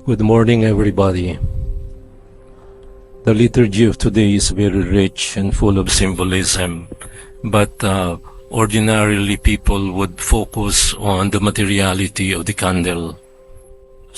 Good morning, everybody. The liturgy of today is very rich and full of symbolism, but ordinarily people would focus on the materiality of the candle.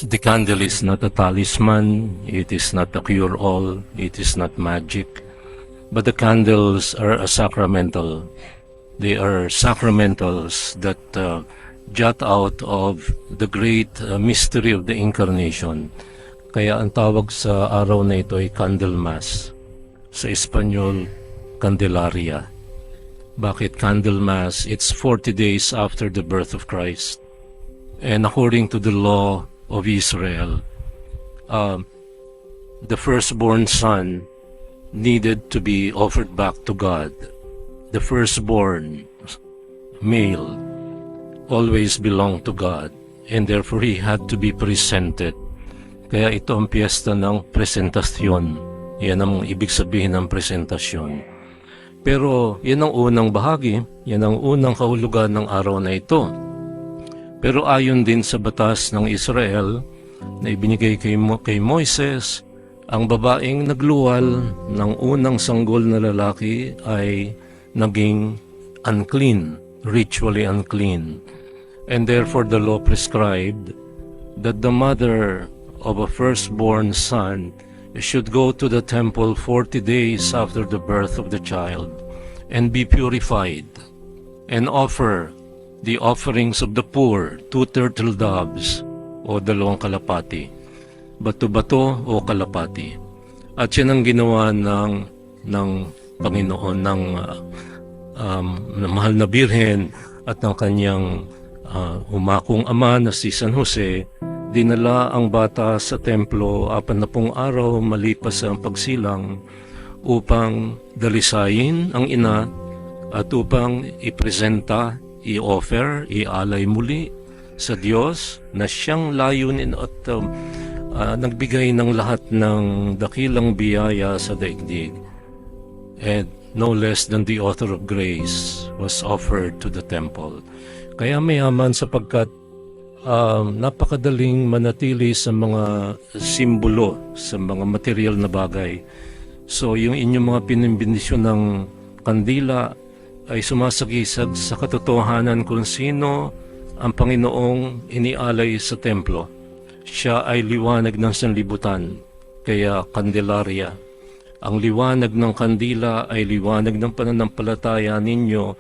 The candle is not a talisman, it is not a cure-all, it is not magic, but the candles are a sacramental. They are sacramentals that jut out of the great mystery of the Incarnation. Kaya ang tawag sa araw na ito ay Candlemas. Sa Espanyol, Candelaria. Bakit Candlemas? It's 40 days after the birth of Christ. And according to the law of Israel, the firstborn son needed to be offered back to God. The firstborn male always belonged to God, and therefore he had to be presented. Kaya ito ang piyesta ng presentasyon. Yan ang ibig sabihin ng presentasyon. Pero yan ang unang bahagi, yan ang unang kahulugan ng araw na ito. Pero ayon din sa batas ng Israel na ibinigay kay Moises, ang babaeng nagluwal ng unang sanggol na lalaki ay naging unclean, ritually unclean. And therefore the law prescribed that the mother of a firstborn son should go to the temple 40 days after the birth of the child and be purified and offer the offerings of the poor, 2 turtle doves o 2 kalapati, bato-bato o kalapati. At yan ang ginawa ng Panginoon, ng mahal na birhen at ng kanyang umakong ama na si San Jose. Dinala ang bata sa templo 40 araw malipas ang pagsilang upang dalisayin ang ina at upang ipresenta, i-offer, ialay muli sa Diyos na siyang layunin at nagbigay ng lahat ng dakilang biyaya sa daigdig. And no less than the author of grace was offered to the temple. Kaya mayaman sapagkat napakadaling manatili sa mga simbolo, sa mga material na bagay. So yung inyong mga pinibindisyon ng kandila ay sumasagisag sa katotohanan kung sino ang Panginoong inialay sa templo. Siya ay liwanag ng sanlibutan, kaya Candelaria. Ang liwanag ng kandila ay liwanag ng pananampalataya ninyo,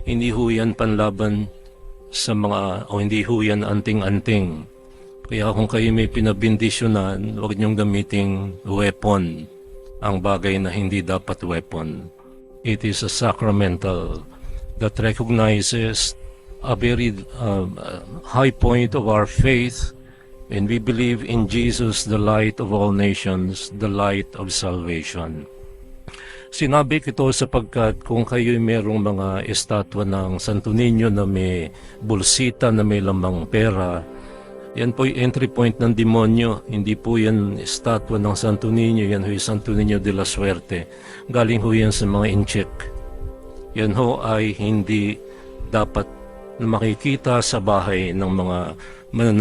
hindi ho yan panlaban sa mga, o hindi ho yan anting-anting. Kaya kung kayo may pinabindisyonan, huwag niyong gamiting weapon, ang bagay na hindi dapat weapon. It is a sacramental that recognizes a very high point of our faith, and we believe in Jesus, the light of all nations, the light of salvation. Sinabi ko ito sapagkat kung kayo merong mga estatwa ng Santo Niño na may bulsita na may lamang pera, yan po yung entry point ng demonyo. Hindi po yan estatwa ng Santo Niño, yan ho yung Santo Niño de la Suerte. Galing ho yan sa mga incheck. Yan ho ay hindi dapat makikita sa bahay ng mga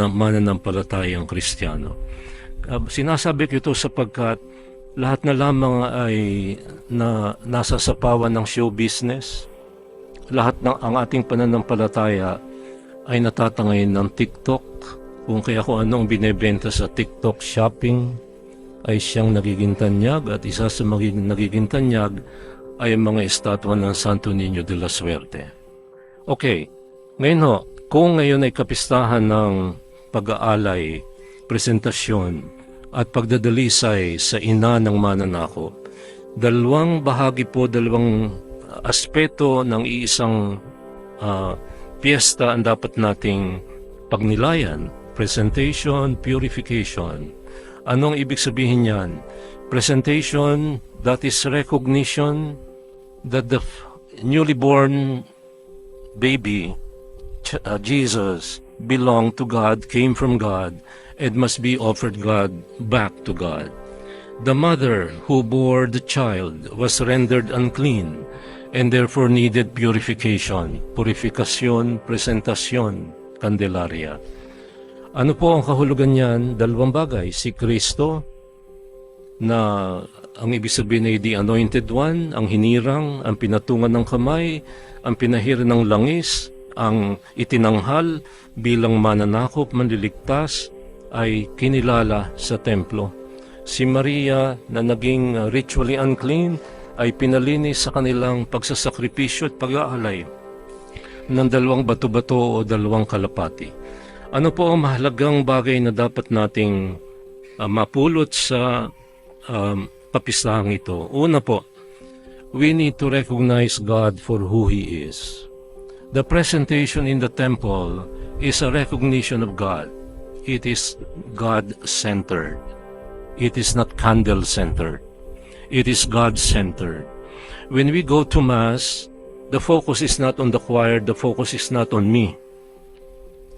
mananampalatayang Kristiyano. Sinasabi ko ito sapagkat lahat na lamang ay nasa sapawan ng show business. Lahat ng ang ating pananampalataya ay natatangay ng TikTok. Kung anong binebenta sa TikTok shopping ay siyang nagiging tanyag, at isa sa nagiging tanyag ay ang mga estatwa ng Santo Niño de la Suerte. Okay, ngayon ho, kung ngayon ay kapistahan ng pag-aalay, presentasyon, at pagdadalisay sa ina ng mananakop, dalawang bahagi po, dalawang aspeto ng iisang piyesta ang dapat nating pagnilayan: presentation, purification. Anong ibig sabihin yan? Presentation, that is recognition that the newly born baby, Jesus, belonged to God, came from God, and must be offered back to God. The mother who bore the child was rendered unclean and therefore needed purification. Purificación, presentasyon, Candelaria. Ano po ang kahulugan niyan? Dalawang bagay. Si Kristo, na ang ibig sabihin ay the anointed one, ang hinirang, ang pinatungan ng kamay, ang pinahir ng langis, ang itinanghal bilang mananakop, manliligtas, ay kinilala sa templo. Si Maria na naging ritually unclean ay pinalinis sa kanilang pagsasakripisyo at pag-aalay ng dalawang bato-bato o dalawang kalapati. Ano po ang mahalagang bagay na dapat nating mapulot sa papisahang ito? Una po, we need to recognize God for who He is. The presentation in the temple is a recognition of God. It is God-centered. It is not candle-centered. It is God-centered. When we go to Mass, the focus is not on the choir, the focus is not on me.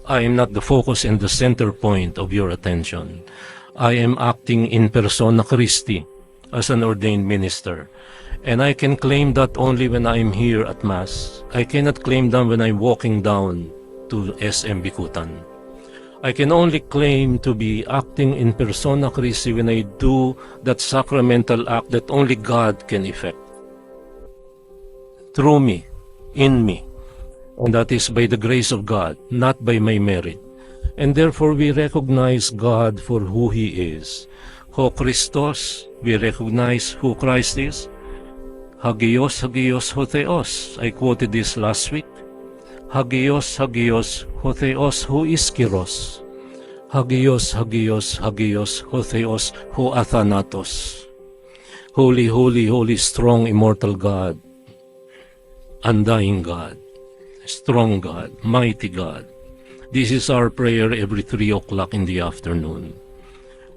I am not the focus and the center point of your attention. I am acting in persona Christi as an ordained minister. And I can claim that only when I am here at Mass. I cannot claim that when I'm walking down to SM Bikutan. I can only claim to be acting in persona Christi when I do that sacramental act that only God can effect. Through me, in me. And that is by the grace of God, not by my merit. And therefore we recognize God for who He is. Ho Christos, we recognize who Christ is. Hagios, Hagios, Ho Theos. I quoted this last week. Hagios, Hagios, Ho Theos, Ho Iskiros. Hagios, Hagios, Hagios, Ho Theos, Ho Athanatos. Holy, holy, holy, strong, immortal God. Undying God. Strong God. Mighty God. This is our prayer every 3 o'clock in the afternoon,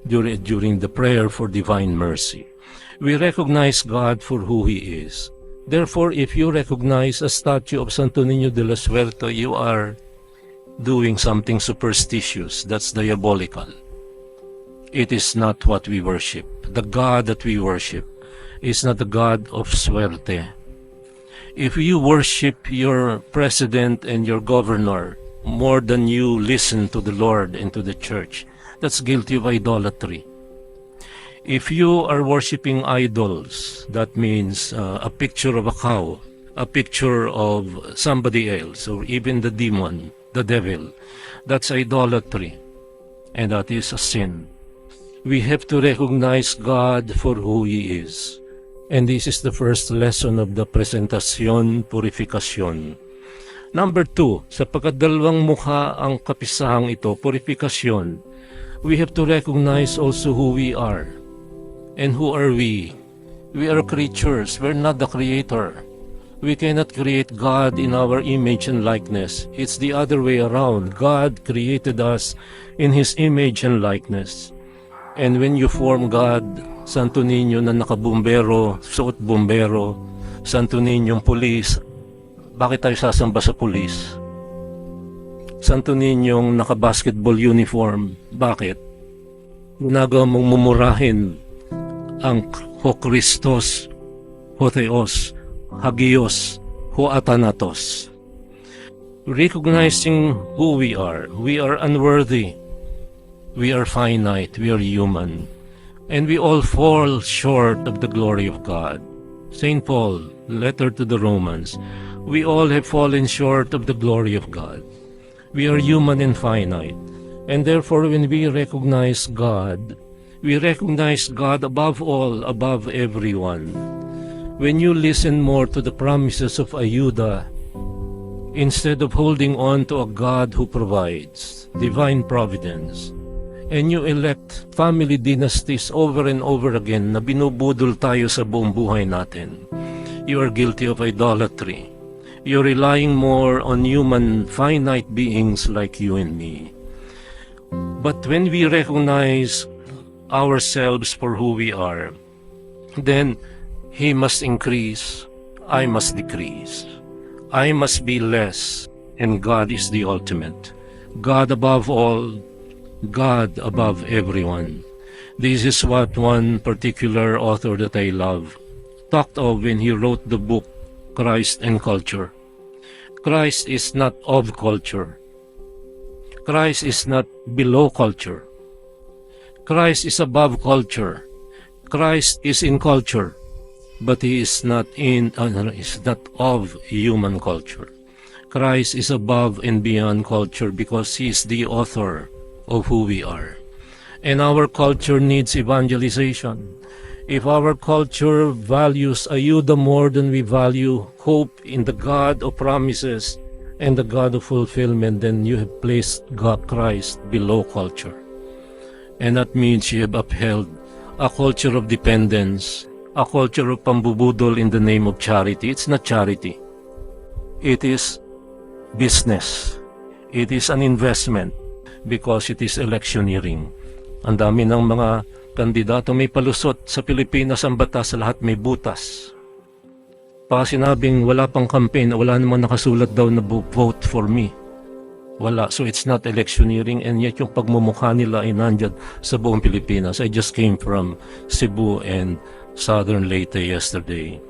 during the prayer for divine mercy. We recognize God for who He is. Therefore, if you recognize a statue of Santo Niño de la Suerte, you are doing something superstitious. That's diabolical. It is not what we worship. The God that we worship is not the God of Suerte. If you worship your president and your governor more than you listen to the Lord and to the church, that's guilty of idolatry. If you are worshiping idols, that means a picture of a cow, a picture of somebody else, or even the demon, the devil, that's idolatry, and that is a sin. We have to recognize God for who He is. And this is the first lesson of the Presentación Purificación. Number 2, sapagkat dalawang mukha ang kapisahang ito, purifikasyon, we have to recognize also who we are. And who are we? We are creatures. We're not the creator. We cannot create God in our image and likeness. It's the other way around. God created us in His image and likeness. And when you form God, Santo Niño na nakabumbero, suot bumbero, Santo Niñong pulis, bakit tayo sasamba sa pulis? Santo Niñong naka-basketball uniform, bakit? Ginagawa mong mumurahin ang Ho Christos, Ho Theos, Hagios, Ho Athanatos. Recognizing who we are unworthy, we are finite, we are human, and we all fall short of the glory of God. St. Paul, letter to the Romans, we all have fallen short of the glory of God. We are human and finite, and therefore when we recognize God above all, above everyone. When you listen more to the promises of Ayuda, instead of holding on to a God who provides, divine providence, and you elect family dynasties over and over again na binubudol tayo sa buong buhay natin, you are guilty of idolatry. You're relying more on human, finite beings like you and me. But when we recognize ourselves for who we are, then He must increase, I must decrease. I must be less, and God is the ultimate. God above all, God above everyone. This is what one particular author that I love talked of when he wrote the book Christ and Culture. Christ is not of culture. Christ is not below culture. Christ is above culture. Christ is in culture, but he is not is not of human culture. Christ is above and beyond culture because he is the author of who we are. And our culture needs evangelization. If our culture values ayuda more than we value hope in the God of promises and the God of fulfillment, then you have placed God Christ below culture. And that means you have upheld a culture of dependence, a culture of pambubudol in the name of charity. It's not charity. It is business. It is an investment because it is electioneering. Ang dami ng mga kandidato may palusot sa Pilipinas, ang batas sa lahat may butas. Pa sinabing wala pang campaign, wala namang nakasulat daw na vote for me. Wala. So it's not electioneering, and yet yung pagmumukha nila ay nandyan sa buong Pilipinas. I just came from Cebu and Southern Leyte yesterday,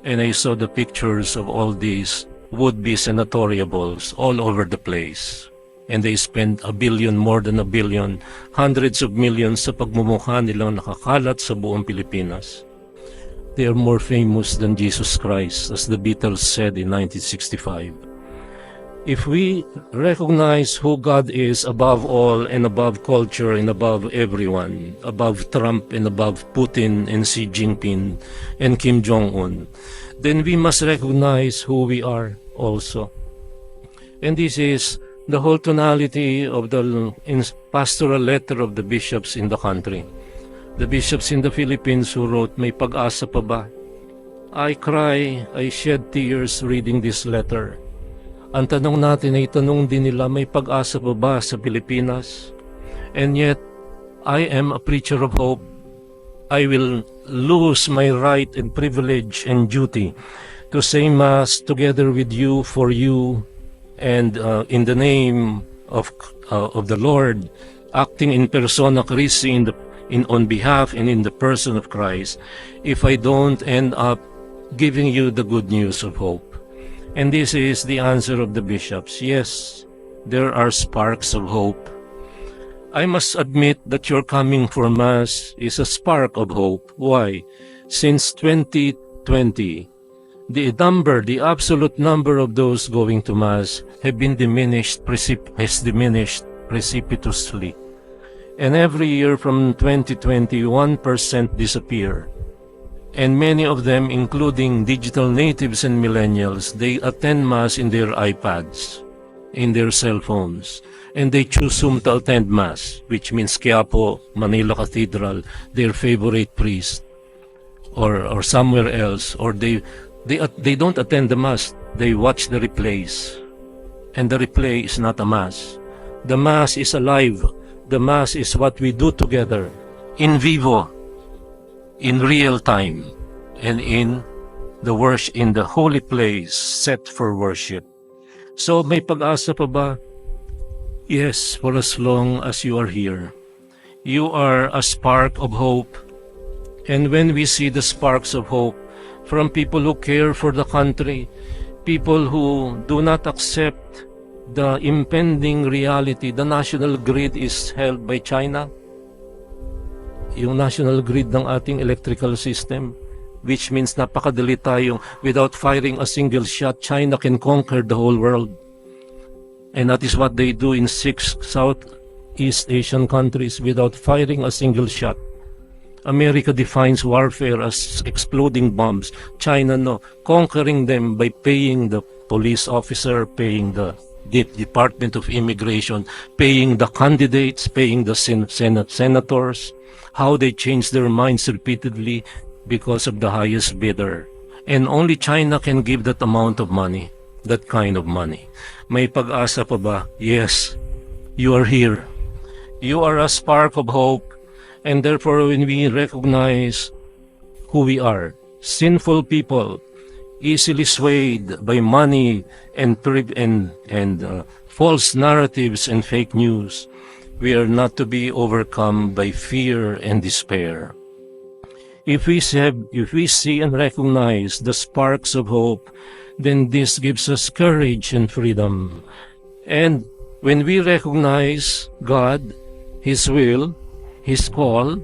and I saw the pictures of all these would-be senatoriables all over the place. And they spend $1 billion, more than $1 billion, hundreds of millions sa pagmumukha nilang nakakalat sa buong Pilipinas. They are more famous than Jesus Christ, as the Beatles said in 1965. If we recognize who God is above all and above culture and above everyone, above Trump and above Putin and Xi Jinping and Kim Jong-un, then we must recognize who we are also. And this is the whole tonality of the pastoral letter of the bishops in the country. The bishops in the Philippines who wrote, "May pag-asa pa ba?" I cry, I shed tears reading this letter. Ang tanong natin ay tanong din nila, may pag-asa pa ba sa Pilipinas? And yet, I am a preacher of hope. I will lose my right and privilege and duty to say Mass together with you, for you, and in the name of the Lord, acting in persona Christi on behalf and in the person of Christ, if I don't end up giving you the good news of hope. And this is the answer of the bishops. Yes, there are sparks of hope. I must admit that your coming for Mass is a spark of hope. Why? Since 2020, the absolute number of those going to Mass has diminished precipitously. And every year from 2020, 1% disappear. And many of them, including digital natives and millennials, they attend Mass in their iPads, in their cell phones. And they choose Zoom to attend Mass, which means Quiapo, Manila Cathedral, their favorite priest, or somewhere else, or they don't attend the Mass, they watch the replays. And the replay is not a Mass. The Mass is alive. The Mass is what we do together, in vivo, in real time, and in the holy place set for worship. So may pag-asa pa ba? Yes, for as long as you are here. You are a spark of hope. And when we see the sparks of hope from people who care for the country, people who do not accept the impending reality, the national grid is held by China. Yung national grid ng ating electrical system, which means napakadali tayong without firing a single shot, China can conquer the whole world. And that is what they do in 6 Southeast Asian countries without firing a single shot. America defines warfare as exploding bombs. China, no, conquering them by paying the police officer, paying the Department of Immigration, paying the candidates, paying the senators, how they change their minds repeatedly because of the highest bidder. And only China can give that amount of money, that kind of money. May pag-asa pa ba? Yes, you are here. You are a spark of hope. And therefore, when we recognize who we are, sinful people, easily swayed by money and false narratives and fake news, we are not to be overcome by fear and despair. If we see and recognize the sparks of hope, then this gives us courage and freedom. And When we recognize God, His will, His call,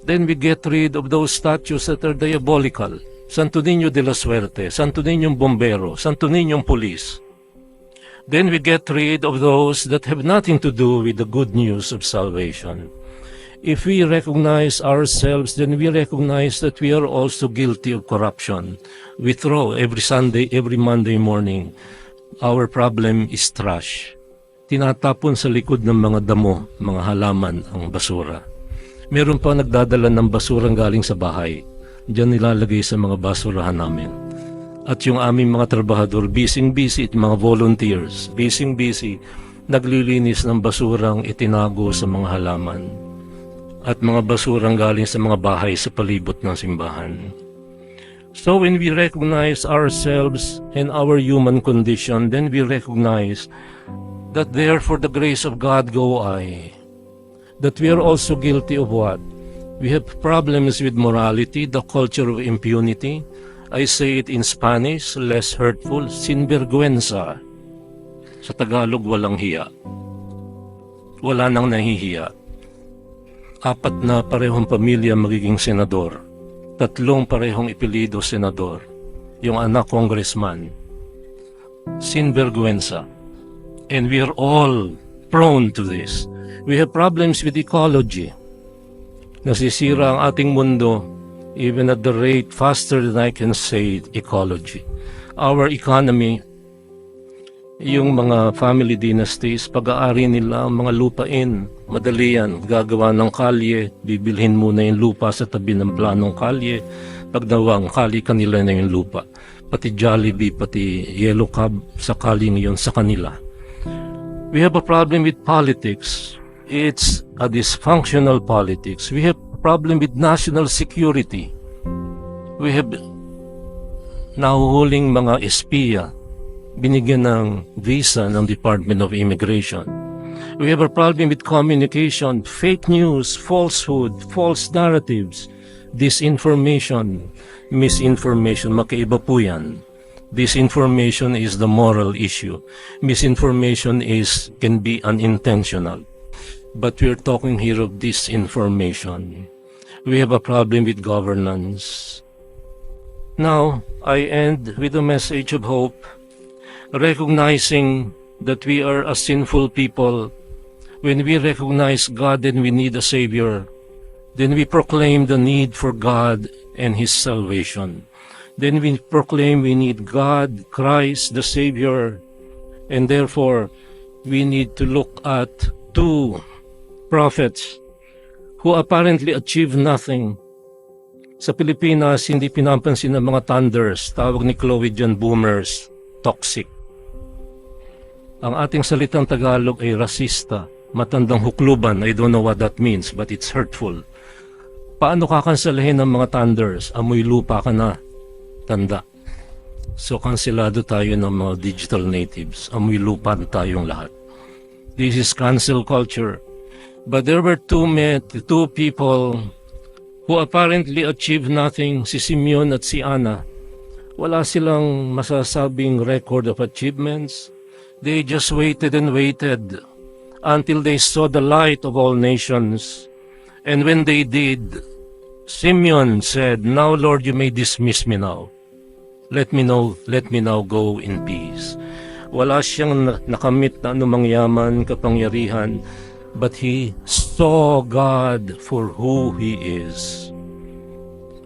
then we get rid of those statues that are diabolical. Santo Niño de la Suerte, Santo Niñong Bombero, Santo Niñong Police. Then we get rid of those that have nothing to do with the good news of salvation. If we recognize ourselves, then we recognize that we are also guilty of corruption. We throw every Sunday, every Monday morning, our problem is trash. Tinatapon sa likod ng mga damo, mga halaman ang basura. Meron pa nagdadala ng basurang galing sa bahay. Diyan nilalagay sa mga basurahan namin. At yung aming mga trabahador, busy at mga volunteers, busy, naglilinis ng basurang itinago sa mga halaman. At mga basurang galing sa mga bahay sa palibot ng simbahan. So when we recognize ourselves and our human condition, then we recognize that there for the grace of God go I. That we are also guilty of what? We have problems with morality, the culture of impunity. I say it in Spanish, less hurtful, sinvergüenza. Sa Tagalog, walang hiya. Wala nang nahihiya. 4 na parehong pamilya magiging senador. 3 parehong ipilido senador. Yung anak congressman. Sinvergüenza. And we are all prone to this. We have problems with ecology. Nasisira ang ating mundo even at the rate faster than I can say ecology. Our economy, yung mga family dynasties, pag-aari nila ang mga lupain, madali yan, gagawa ng kalye, bibilhin muna yung lupa sa tabi ng planong kalye, pag nawang kalye kanila na yung lupa. Pati Jollibee, pati Yellow Cab, sa kalye ngayon sa kanila. We have a problem with politics. It's a dysfunctional politics. We have a problem with national security. We have nahuhuling mga espiya, binigyan ng visa ng Department of Immigration. We have a problem with communication, fake news, falsehood, false narratives, disinformation, misinformation, magkaiba po yan. Disinformation is the moral issue. Misinformation can be unintentional. But we're talking here of disinformation. We have a problem with governance. Now, I end with a message of hope, recognizing that we are a sinful people. When we recognize God and we need a Savior, then we proclaim the need for God and His salvation. Then we proclaim we need God, Christ, the Savior, and therefore we need to look at 2 prophets who apparently achieved nothing. Sa Pilipinas, hindi pinapansin ng mga thunders, tawag ni Chloe dyan, boomers, toxic. Ang ating salitang Tagalog ay rasista, matandang hukluban. I don't know what that means, but it's hurtful. Paano kakansalahin ng mga thunders? Amoy lupa ka na, tanda. So kanselado tayo ng mga digital natives. Amoy lupa na tayong lahat. This is cancel culture. But there were 2 people who apparently achieved nothing, si Simeon at si Anna. Wala silang masasabing record of achievements. They just waited and waited until they saw the light of all nations. And when they did, Simeon said, "Now, Lord, you may dismiss me now. Let me now go in peace." Wala siyang nakamit na anumang yaman, kapangyarihan, but he saw God for who He is.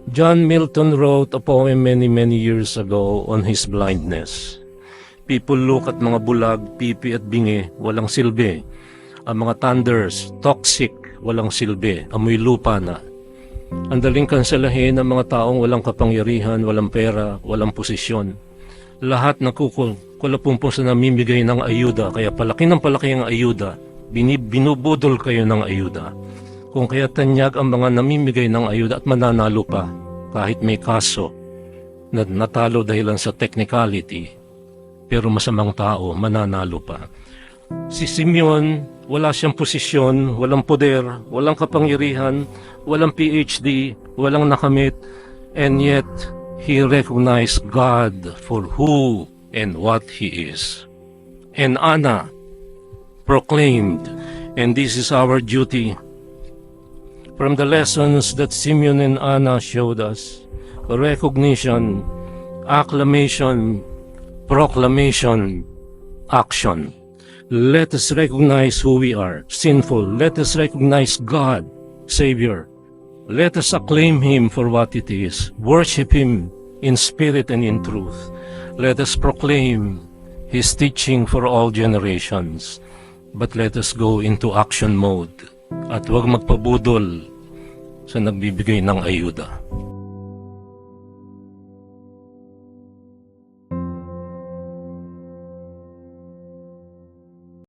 John Milton wrote a poem many years ago on his blindness. People look at mga bulag, pipi at bingi, walang silbi. Ang mga thunders, toxic, walang silbi, amoy lupa na. Ang daling kansalahin ng mga taong walang kapangyarihan, walang pera, walang posisyon. Lahat nakukulapumpong sa namimigay ng ayuda, kaya palaki ng palaki ang ayuda. Binubudol kayo ng ayuda. Kung kaya tanyag ang mga namimigay ng ayuda at mananalo pa, kahit may kaso na natalo dahilan sa technicality, pero masamang tao, mananalo pa. Si Simeon, wala siyang posisyon, walang poder, walang kapangyarihan, walang PhD, walang nakamit, and yet he recognized God for who and what He is. And Anna, proclaimed. And this is our duty. From the lessons that Simeon and Anna showed us, recognition, acclamation, proclamation, action. Let us recognize who we are, sinful. Let us recognize God, Savior. Let us acclaim Him for what it is. Worship Him in spirit and in truth. Let us proclaim His teaching for all generations. But let us go into action mode at huwag magpabudol sa nagbibigay ng ayuda.